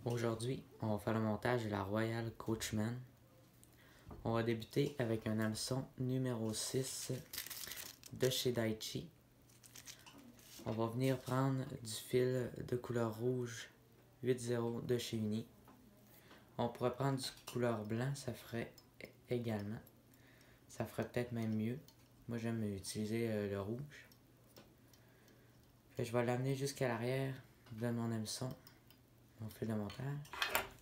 Aujourd'hui, on va faire le montage de la Royal Coachman. On va débuter avec un hameçon numéro 6 de chez Daichi. On va venir prendre du fil de couleur rouge 8.0 de chez Uni. On pourrait prendre du couleur blanc, ça ferait également. Ça ferait peut-être même mieux. Moi, j'aime utiliser le rouge. Je vais l'amener jusqu'à l'arrière de mon hameçon, mon fil de montage.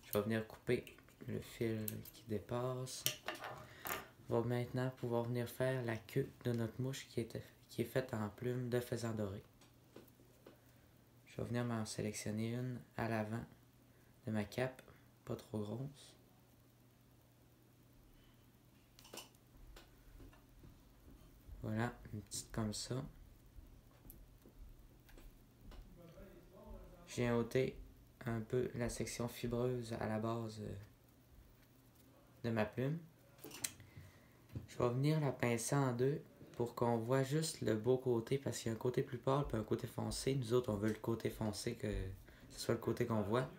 Je vais venir couper le fil qui dépasse. On va maintenant pouvoir venir faire la queue de notre mouche qui est faite en plumes de faisan doré. Je vais venir m'en sélectionner une à l'avant de ma cape, pas trop grosse. Voilà, une petite comme ça. J'ai ôté un peu la section fibreuse à la base de ma plume. Je vais venir la pincer en deux pour qu'on voit juste le beau côté, parce qu'il y a un côté plus pâle et un côté foncé. Nous autres, on veut le côté foncé, que ce soit le côté qu'on voit.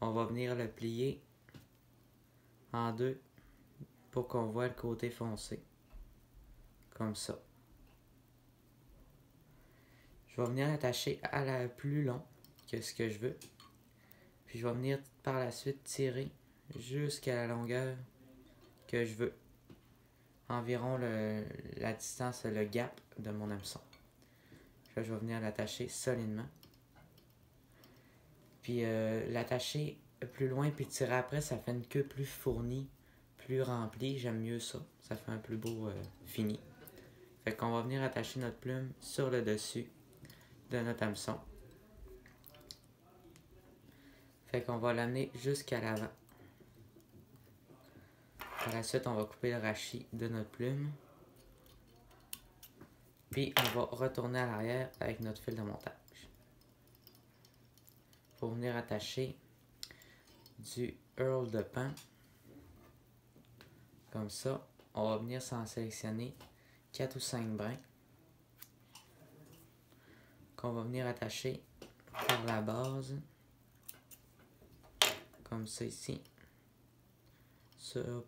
On va venir le plier en deux pour qu'on voit le côté foncé. Comme ça. Je vais venir l'attacher à la plus long que ce que je veux. Puis je vais venir par la suite tirer jusqu'à la longueur que je veux. Environ la distance, le gap de mon hameçon. Là, je vais venir l'attacher solidement. Puis l'attacher plus loin puis tirer après, ça fait une queue plus fournie, plus remplie. J'aime mieux ça. Ça fait un plus beau fini. Fait qu'on va venir attacher notre plume sur le dessus de notre hameçon. Fait qu'on va l'amener jusqu'à l'avant. Par la suite, on va couper le rachis de notre plume. Puis on va retourner à l'arrière avec notre fil de montage. Pour venir attacher du Earl de Pan. Comme ça, on va venir s'en sélectionner 4 ou 5 brins. Qu'on va venir attacher par la base. Comme ça ici. Sur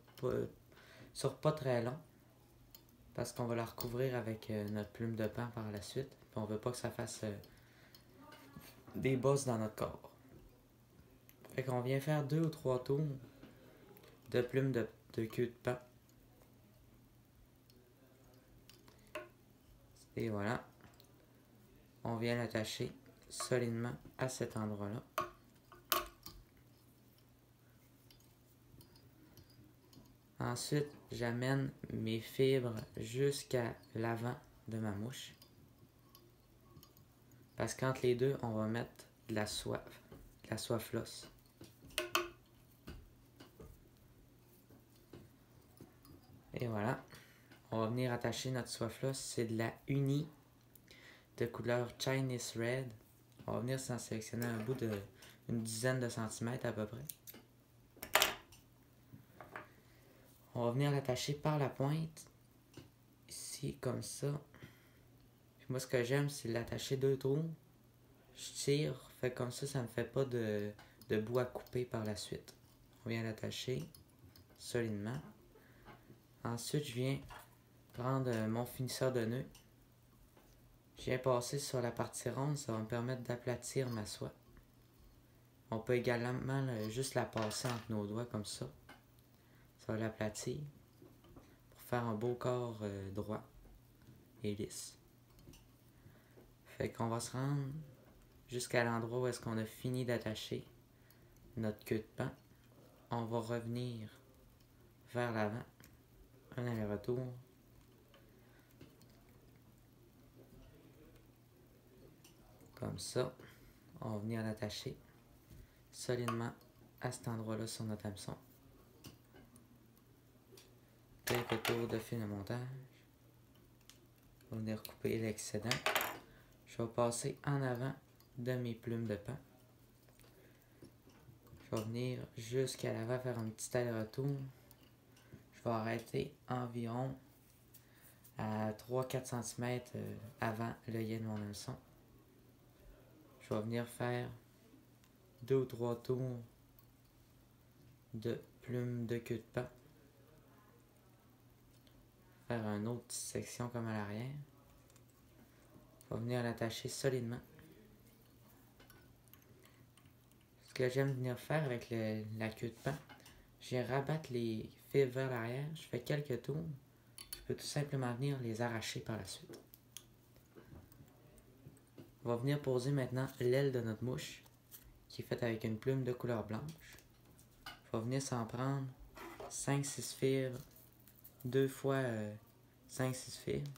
pas très long. Parce qu'on va la recouvrir avec notre plume de pan par la suite. Puis on veut pas que ça fasse des bosses dans notre corps. Fait qu'on vient faire 2 ou 3 tours de plume de queue de pan. Et voilà. On vient l'attacher solidement à cet endroit-là. Ensuite, j'amène mes fibres jusqu'à l'avant de ma mouche. Parce qu'entre les deux, on va mettre de la soie floss. Et voilà. On va venir attacher notre soie floss. C'est de la Uni de couleur Chinese Red. On va venir s'en sélectionner un bout de une dizaine de centimètres à peu près. On va venir l'attacher par la pointe. Ici, comme ça. Puis moi, ce que j'aime, c'est l'attacher 2 tours. Je tire, fait comme ça ne me fait pas de bout à couper par la suite. On vient l'attacher solidement. Ensuite, je viens prendre mon finisseur de nœud. Je viens passer sur la partie ronde, ça va me permettre d'aplatir ma soie. On peut également juste la passer entre nos doigts comme ça. Ça va l'aplatir pour faire un beau corps droit et lisse. Fait qu'on va se rendre jusqu'à l'endroit où est-ce qu'on a fini d'attacher notre queue de pan. On va revenir vers l'avant. Un aller-retour. Comme ça. On va venir l'attacher solidement à cet endroit-là sur notre hameçon. Quelques tours de fil de montage. On va venir couper l'excédent. Je vais passer en avant de mes plumes de pan. Je vais venir jusqu'à l'avant faire un petit aller-retour. Je vais arrêter environ à 3-4 cm avant l'œillet de mon hameçon. Je vais venir faire 2 ou 3 tours de plumes de queue de pain. Faire une autre section comme à l'arrière. On va venir l'attacher solidement. Ce que j'aime venir faire avec la queue de pain, je rabattre les fils vers l'arrière, je fais quelques tours, je peux tout simplement venir les arracher par la suite. On va venir poser maintenant l'aile de notre mouche, qui est faite avec une plume de couleur blanche. On va venir s'en prendre 5-6 fibres, 2 fois 5-6 fibres.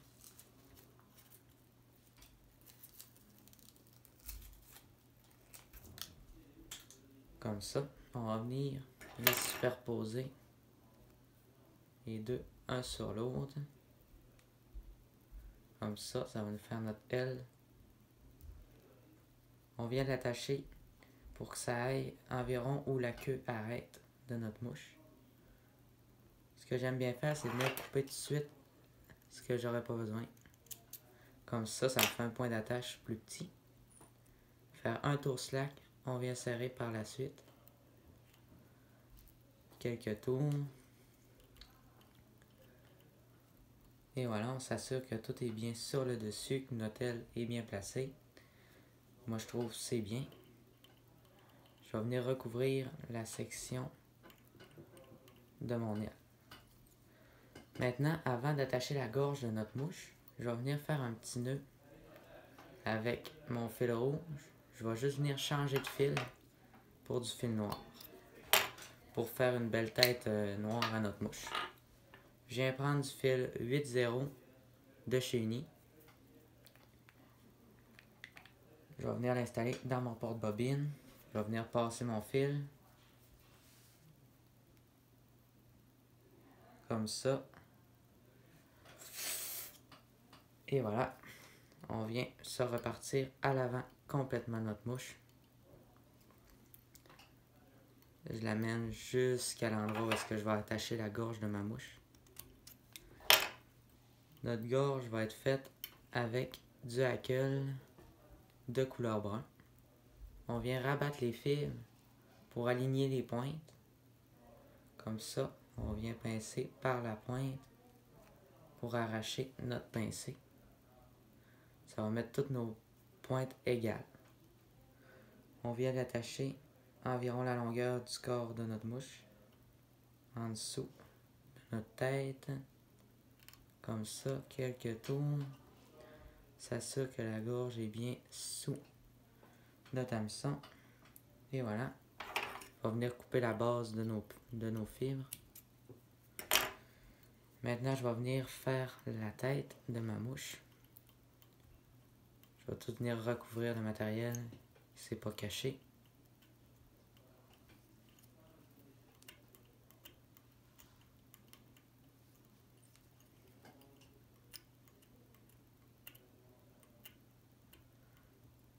Comme ça, on va venir les superposer, les deux, un sur l'autre. Comme ça, ça va nous faire notre aile. On vient l'attacher pour que ça aille environ où la queue arrête de notre mouche. Ce que j'aime bien faire, c'est venir couper tout de suite ce que j'aurais pas besoin. Comme ça, ça me fait un point d'attache plus petit. Faire un tour slack, on vient serrer par la suite. Quelques tours. Et voilà, on s'assure que tout est bien sur le dessus, que notre aile est bien placée. Moi, je trouve que c'est bien. Je vais venir recouvrir la section de mon aile. Maintenant, avant d'attacher la gorge de notre mouche, je vais venir faire un petit nœud avec mon fil rouge. Je vais juste venir changer de fil pour du fil noir, pour faire une belle tête noire à notre mouche. Je viens prendre du fil 8-0 de chez Uni. Je vais venir l'installer dans mon porte-bobine. Je vais venir passer mon fil. Comme ça. Et voilà. On vient se repartir à l'avant complètement notre mouche. Je l'amène jusqu'à l'endroit où est-ce que je vais attacher la gorge de ma mouche. Notre gorge va être faite avec du hackle de couleur brun. On vient rabattre les fils pour aligner les pointes. Comme ça, on vient pincer par la pointe pour arracher notre pincé. Ça va mettre toutes nos pointes égales. On vient l'attacher environ la longueur du corps de notre mouche, en dessous de notre tête. Comme ça, quelques tours. S'assure que la gorge est bien sous notre hameçon. Et voilà. On va venir couper la base de nos fibres. Maintenant, je vais venir faire la tête de ma mouche. Je vais tout venir recouvrir le matériel. C'est pas caché.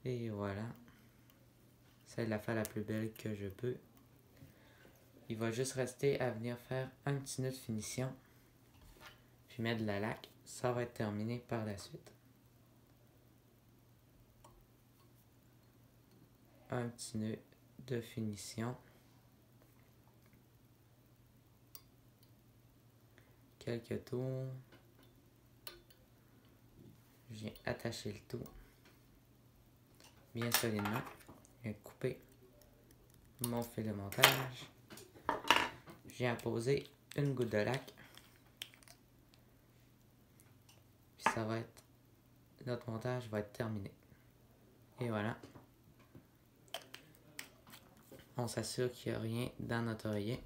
Et voilà. C'est la faire la plus belle que je peux. Il va juste rester à venir faire un petit nœud de finition. Puis mettre de la laque. Ça va être terminé par la suite. Un petit nœud de finition. Quelques tours. Je viens attacher le tout bien solidement. Je viens couper mon fil de montage. Je viens poser une goutte de laque. Puis ça va être... Notre montage va être terminé. Et voilà. On s'assure qu'il n'y a rien dans notre oreiller.